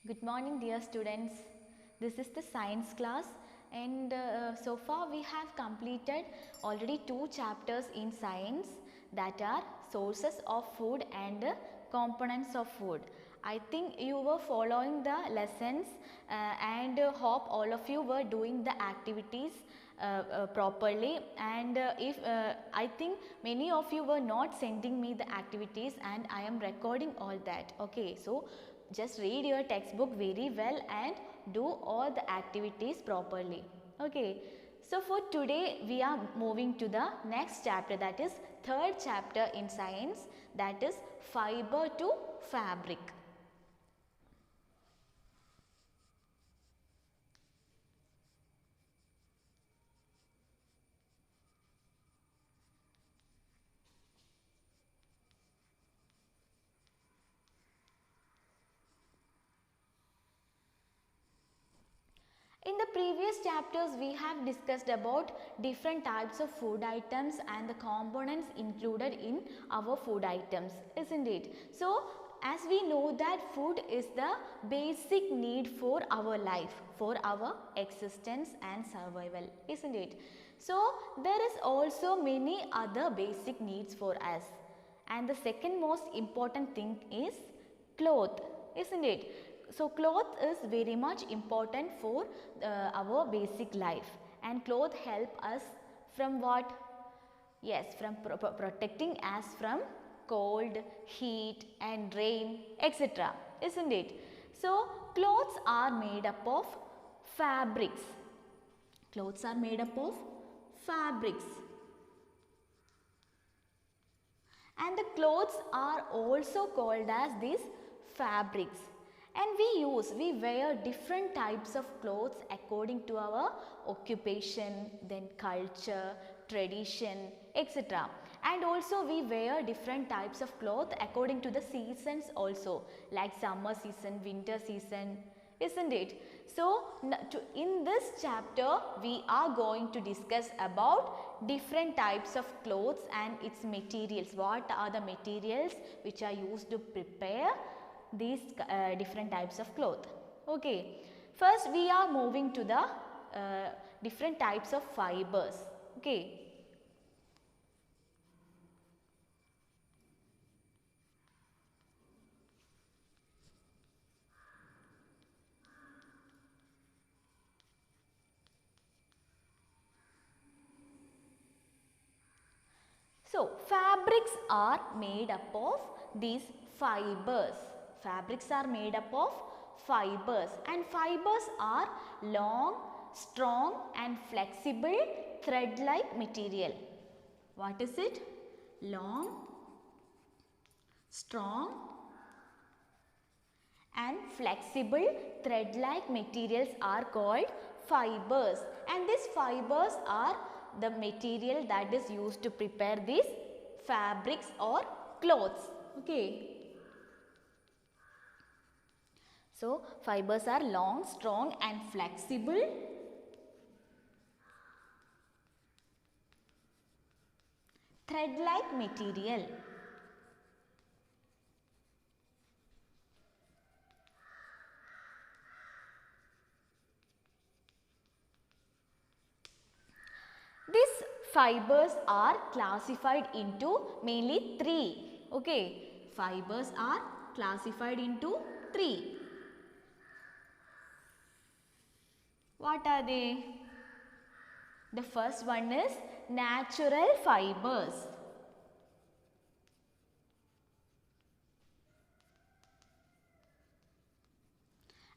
Good morning dear students. This is the science class and so far we have completed already 2 chapters in science, that are sources of food and components of food. I think you were following the lessons and hope all of you were doing the activities properly, and if I think many of you were not sending me the activities and I am recording all that. Okay, so just read your textbook very well and do all the activities properly. Okay, so for today we are moving to the next chapter, that is third chapter in science, that is fiber to fabric. In the previous chapters we have discussed about different types of food items and the components included in our food items, isn't it? So as we know that food is the basic need for our life, for our existence and survival, isn't it? So there is also many other basic needs for us, and the second most important thing is cloth, isn't it? So cloth is very much important for our basic life, and cloth help us from what? Yes, from protecting us from cold, heat and rain, etc., isn't it? So clothes are made up of fabrics. Clothes are made up of fabrics. And the clothes are also called as these fabrics. And we wear different types of clothes according to our occupation, then culture, tradition, etc. And also we wear different types of clothes according to the seasons also, like summer season, winter season, isn't it? So in this chapter we are going to discuss about different types of clothes and its materials. What are the materials which are used to prepare these different types of cloth? Okay, first we are moving to the different types of fibers. Okay. So fabrics are made up of these fibers. Fabrics are made up of fibers, and fibers are long, strong and flexible thread-like material. What is it? Long, strong and flexible thread-like materials are called fibers, and these fibers are the material that is used to prepare these fabrics or clothes. Okay. So fibers are long, strong and flexible thread-like material. These fibers are classified into mainly 3. Okay, fibers are classified into 3. What are they? The first one is natural fibers.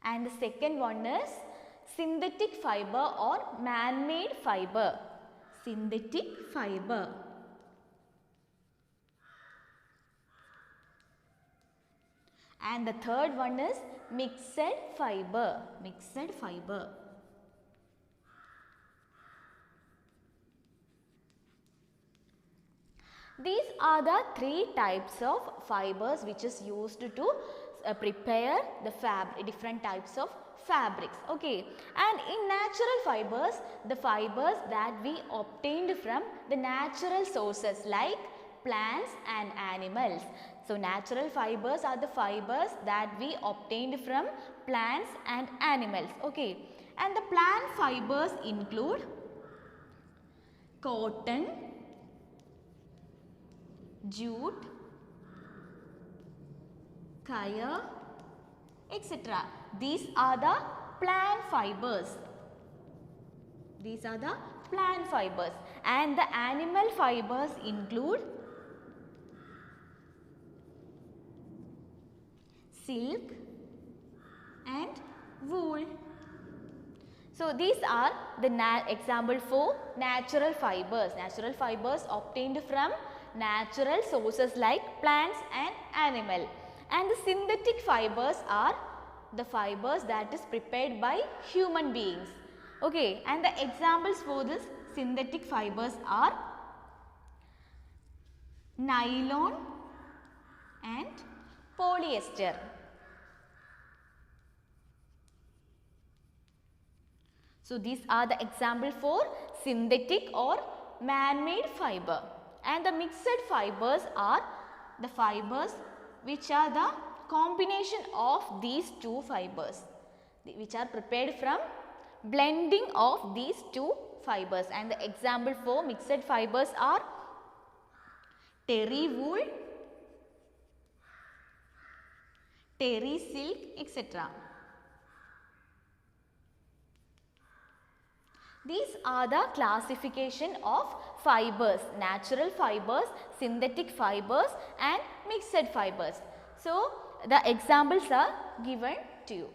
And the second one is synthetic fiber or man-made fiber. Synthetic fiber. And the third one is mixed fiber. Mixed fiber. These are the 3 types of fibers which is used to prepare the different types of fabrics. Okay, and in natural fibers, the fibers that we obtained from the natural sources like plants and animals. So natural fibers are the fibers that we obtained from plants and animals. Okay. And the plant fibers include cotton, jute, coir, etc. These are the plant fibers. These are the plant fibers. And the animal fibers include silk and wool. So these are the example for natural fibers. Natural fibers obtained from natural sources like plants and animal. And the synthetic fibers are the fibers that is prepared by human beings. Okay, and the examples for this synthetic fibers are nylon and polyester. So these are the example for synthetic or man-made fiber. And the mixed fibers are the fibers which are the combination of these two fibers, which are prepared from blending of these two fibers. And the example for mixed fibers are terry wool, terry silk, etc. These are the classification of fibers: natural fibers, synthetic fibers and mixed fibers. So the examples are given to you,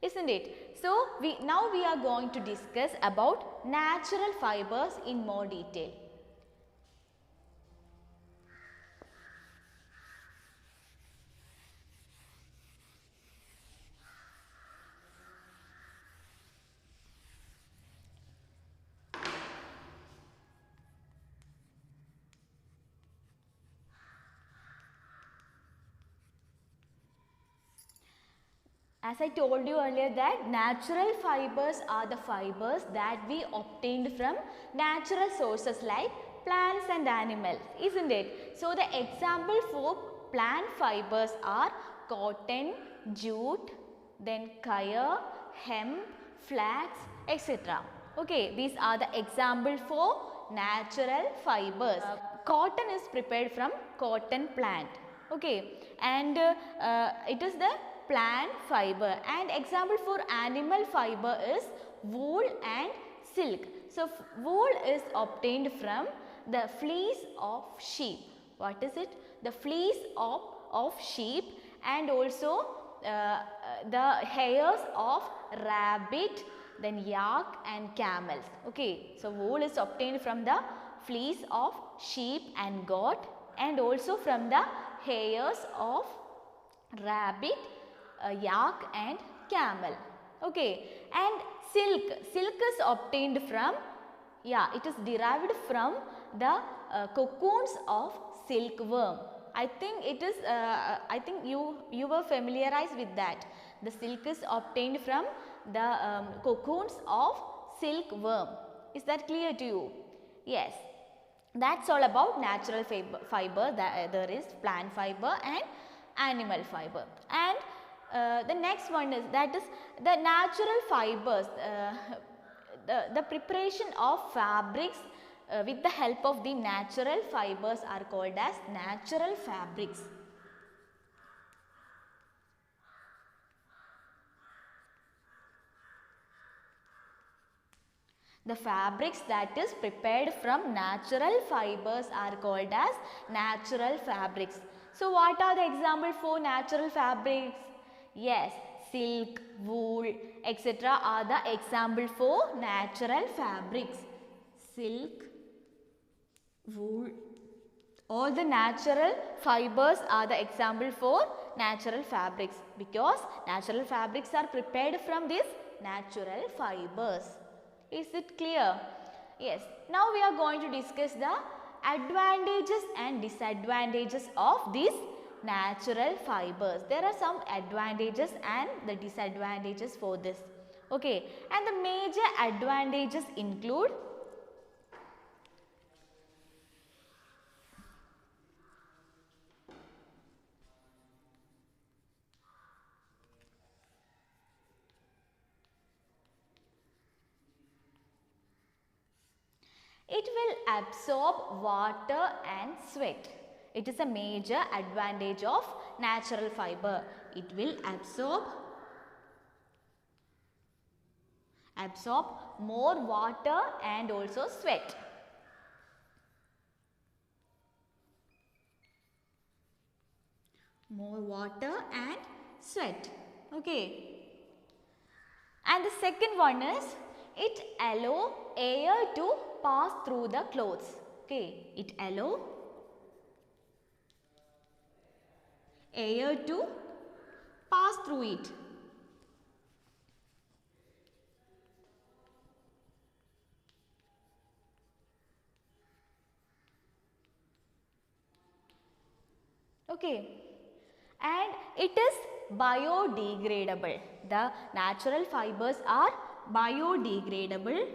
isn't it? So now we are going to discuss about natural fibers in more detail. As I told you earlier that natural fibers are the fibers that we obtained from natural sources like plants and animals, isn't it? So the example for plant fibers are cotton, jute, then coir, hemp, flax, etc. Okay, these are the example for natural fibers. Cotton is prepared from cotton plant. Okay, and it is the plant fiber. And example for animal fiber is wool and silk. So wool is obtained from the fleece of sheep. What is it? The fleece of sheep, and also the hairs of rabbit, then yak and camels. Okay, so wool is obtained from the fleece of sheep and goat, and also from the hairs of rabbit, yak and camel. Okay, and silk is obtained from, it is derived from the cocoons of silkworm. I think it is I think you were familiarized with that. The silk is obtained from the cocoons of silkworm. Is that clear to you? Yes. That's all about natural fiber. There is plant fiber and animal fiber. And the next one is that is the natural fibers, the preparation of fabrics with the help of the natural fibers are called as natural fabrics. The fabrics that is prepared from natural fibers are called as natural fabrics. So what are the examples for natural fabrics? Yes, silk, wool, etc. are the example for natural fabrics. Silk, wool, all the natural fibers are the example for natural fabrics, because natural fabrics are prepared from these natural fibers. Is it clear? Yes. Now we are going to discuss the advantages and disadvantages of these natural fibers. There are some advantages and the disadvantages for this. Okay, and the major advantages include It will absorb water and sweat. It is a major advantage of natural fiber. It will absorb more water and also sweat. More water and sweat. Okay. And the second one is it allow air to pass through the clothes. Okay. It allow air to pass through it. Okay. And it is biodegradable. The natural fibers are biodegradable.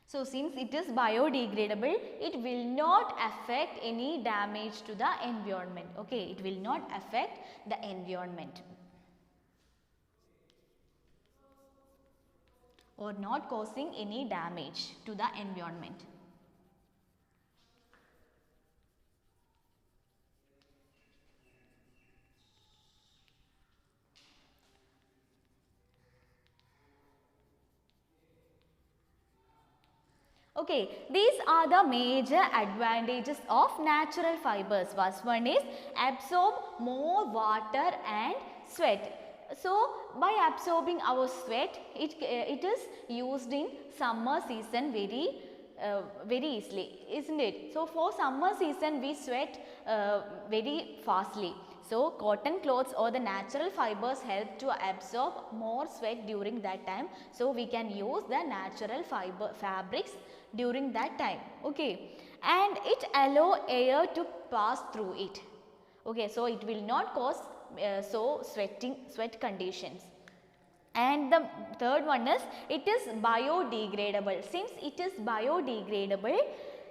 So since it is biodegradable, it will not affect any damage to the environment. Okay, it will not affect the environment or not causing any damage to the environment. Okay, these are the major advantages of natural fibers. First one is absorb more water and sweat. So, by absorbing our sweat, it is used in summer season very easily, isn't it? So, for summer season we sweat very fastly. So, cotton clothes or the natural fibers help to absorb more sweat during that time. So, we can use the natural fabrics during that time. Okay, and it allow air to pass through it. Okay, so it will not cause sweat conditions. And the third one is it is biodegradable. Since it is biodegradable,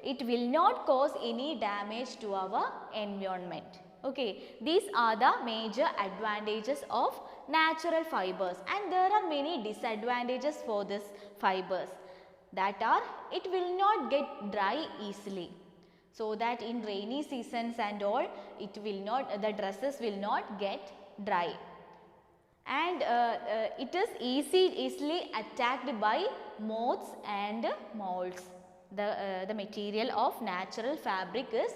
it will not cause any damage to our environment. Okay, these are the major advantages of natural fibers, and there are many disadvantages for these fibers. That are, it will not get dry easily. So that in rainy seasons and all, it will not, the dresses will not get dry. And it is easily attacked by moths and molds. The material of natural fabric is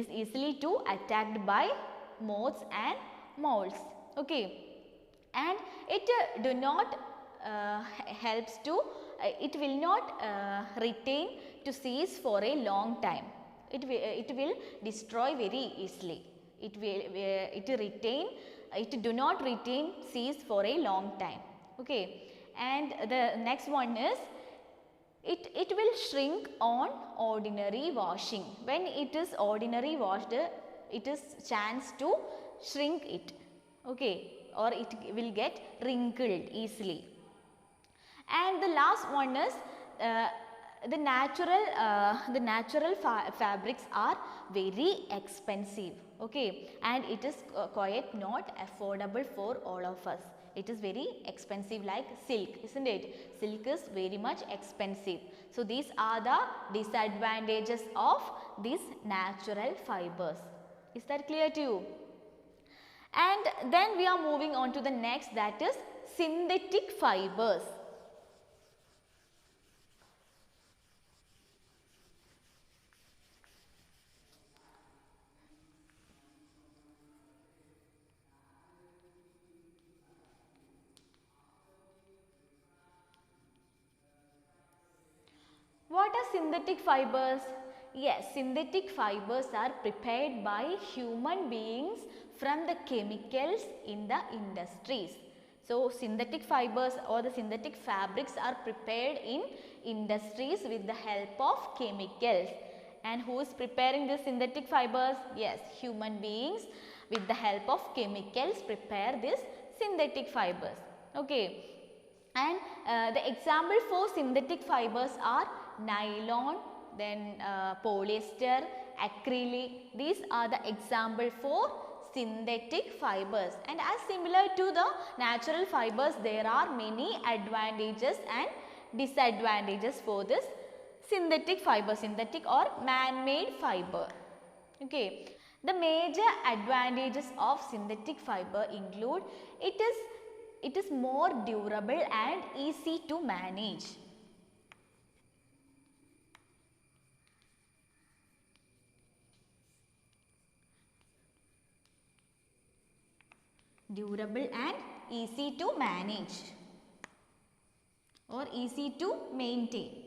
easily to attacked by moths and molds. Okay, and it do not helps to it will not retain to seize for a long time. It will destroy very easily. It do not retain seize for a long time. Okay, and the next one is it will shrink on ordinary washing. When it is ordinary washed, it is chance to shrink it. Okay, or it will get wrinkled easily. And the last one is the natural fabrics are very expensive. Okay, and it is quite not affordable for all of us. It is very expensive, like silk, isn't it? Silk is very much expensive. So these are the disadvantages of these natural fibers. Is that clear to you? And then we are moving on to the next, that is synthetic fibers. What are synthetic fibers? Yes, synthetic fibers are prepared by human beings from the chemicals in the industries. So, synthetic fibers or the synthetic fabrics are prepared in industries with the help of chemicals. And who is preparing the synthetic fibers? Yes, human beings with the help of chemicals prepare these synthetic fibers. Okay. And the example for synthetic fibers are nylon, then polyester, acrylic. These are the example for synthetic fibers. And as similar to the natural fibers, there are many advantages and disadvantages for this synthetic fiber, synthetic or man-made fiber. Okay. The major advantages of synthetic fiber include it is more durable and easy to manage. Durable and easy to manage or easy to maintain.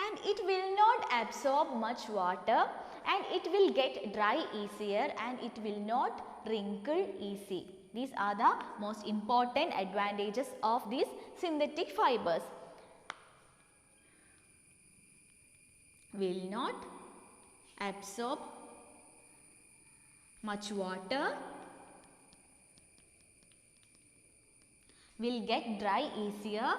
And it will not absorb much water, and it will get dry easier, and it will not wrinkle easy. These are the most important advantages of these synthetic fibers. Will not absorb much water, will get dry easier,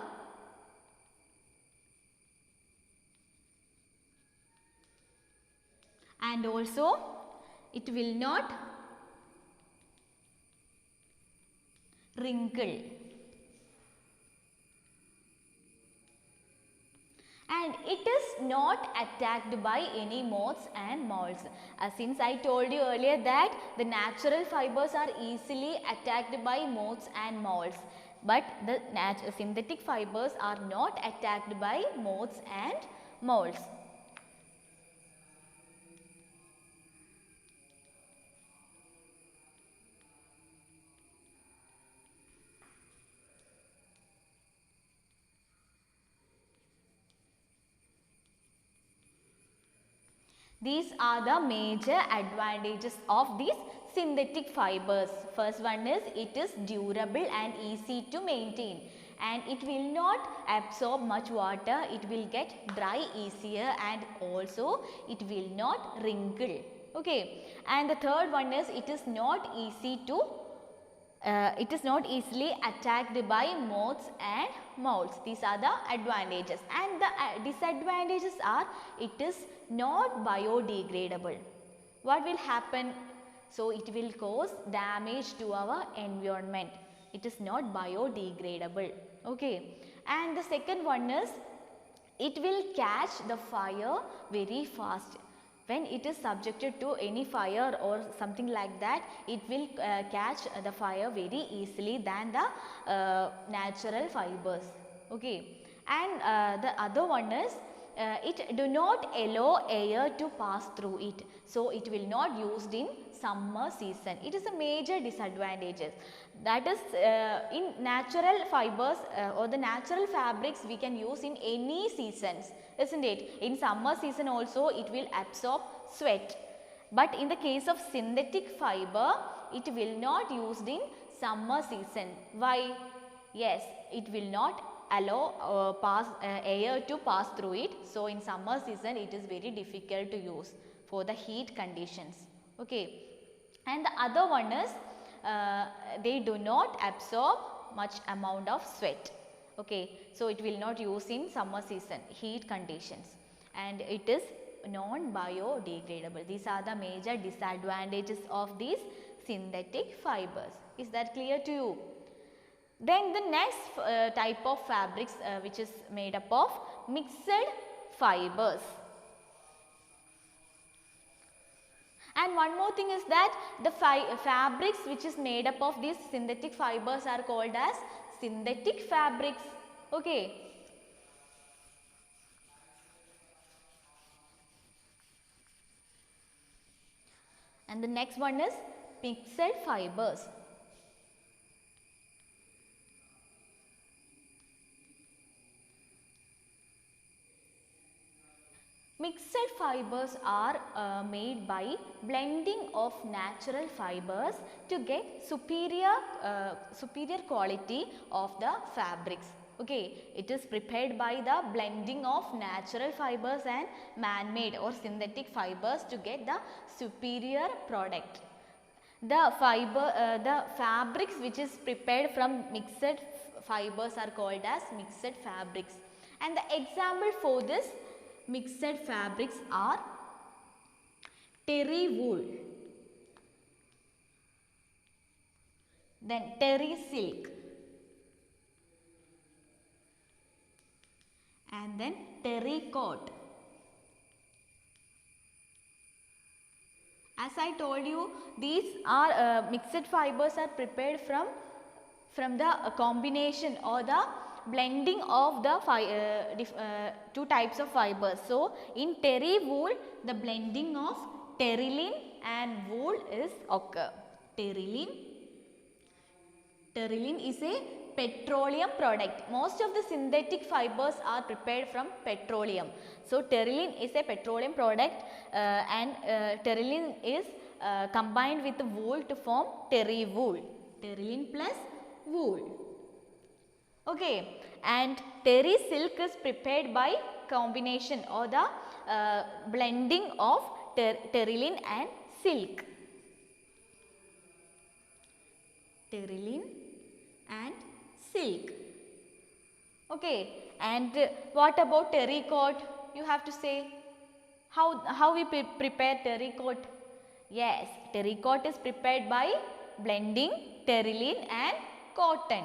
and also it will not wrinkle. And it is not attacked by any moths and molds. Since I told you earlier that the natural fibers are easily attacked by moths and molds, but the synthetic fibers are not attacked by moths and molds. These are the major advantages of these synthetic fibers. First one is it is durable and easy to maintain, and it will not absorb much water, it will get dry easier, and also it will not wrinkle. Okay. And the third one is it is not easy to it is not easily attacked by moths and molds. These are the advantages, and the disadvantages are it is not biodegradable. What will happen? So it will cause damage to our environment. It is not biodegradable. Okay. And the second one is it will catch the fire very fast. When it is subjected to any fire or something like that, it will catch the fire very easily than the natural fibers. Okay. And the other one is it do not allow air to pass through it. So it will not used in summer season. It is a major disadvantages. That is in natural fibers or the natural fabrics we can use in any seasons, isn't it? In summer season also it will absorb sweat. But in the case of synthetic fiber, it will not used in summer season. Why? Yes, it will not allow air to pass through it. So in summer season it is very difficult to use for the heat conditions. Okay. And the other one is they do not absorb much amount of sweat. Okay. So it will not use in summer season heat conditions, and it is non-biodegradable. These are the major disadvantages of these synthetic fibers. Is that clear to you? Then the next type of fabrics which is made up of mixed fibers. And one more thing is that the fabrics which is made up of these synthetic fibers are called as synthetic fabrics. Okay. And the next one is mixed fibers. Mixed fibers are made by blending of natural fibers to get superior quality of the fabrics. Okay, it is prepared by the blending of natural fibers and man-made or synthetic fibers to get the superior product. The fabrics which is prepared from mixed fibers are called as mixed fabrics. And the example for this mixed fabrics are terry wool, then terry silk, and then terrycot. As I told you, these are mixed fibers are prepared from the combination or the blending of the two types of fibers. So, in terry wool, the blending of terylene and wool is occur. Terylene is a petroleum product. Most of the synthetic fibers are prepared from petroleum. So, terylene is a petroleum product and terylene is combined with wool to form terry wool. Terylene plus wool. Okay, and terry silk is prepared by combination or the blending of terylene and silk. Terylene and silk. Okay, and what about terrycot? You have to say how we prepare terrycot. Yes, terrycot is prepared by blending terylene and cotton.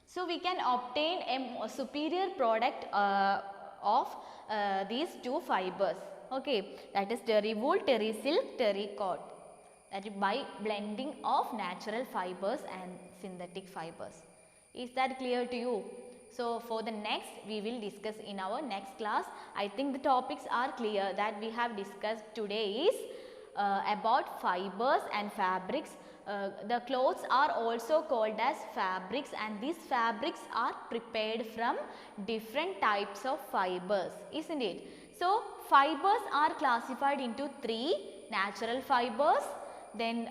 So, we can obtain a superior product of these two fibers. Okay, that is terry wool, terry silk, terrycot. That is by blending of natural fibers and synthetic fibers. Is that clear to you? So, for the next we will discuss in our next class. I think the topics are clear that we have discussed today is about fibers and fabrics. The clothes are also called as fabrics, and these fabrics are prepared from different types of fibers, isn't it? So, fibers are classified into three: natural fibers, then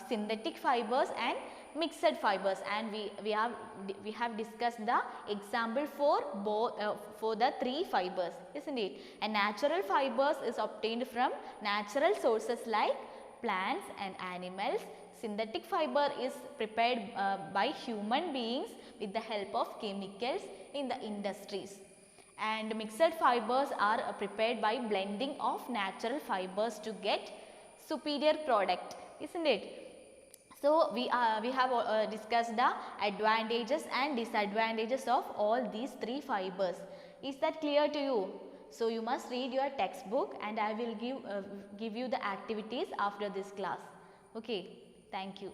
synthetic fibers and mixed fibers, and we have discussed the example for both for the three fibers, isn't it? And natural fibers is obtained from natural sources like plants and animals. Synthetic fiber is prepared by human beings with the help of chemicals in the industries. And mixed fibers are prepared by blending of natural fibers to get superior product, isn't it? So, we have discussed the advantages and disadvantages of all these three fibers. Is that clear to you? So, you must read your textbook and I will give you the activities after this class. Okay, thank you.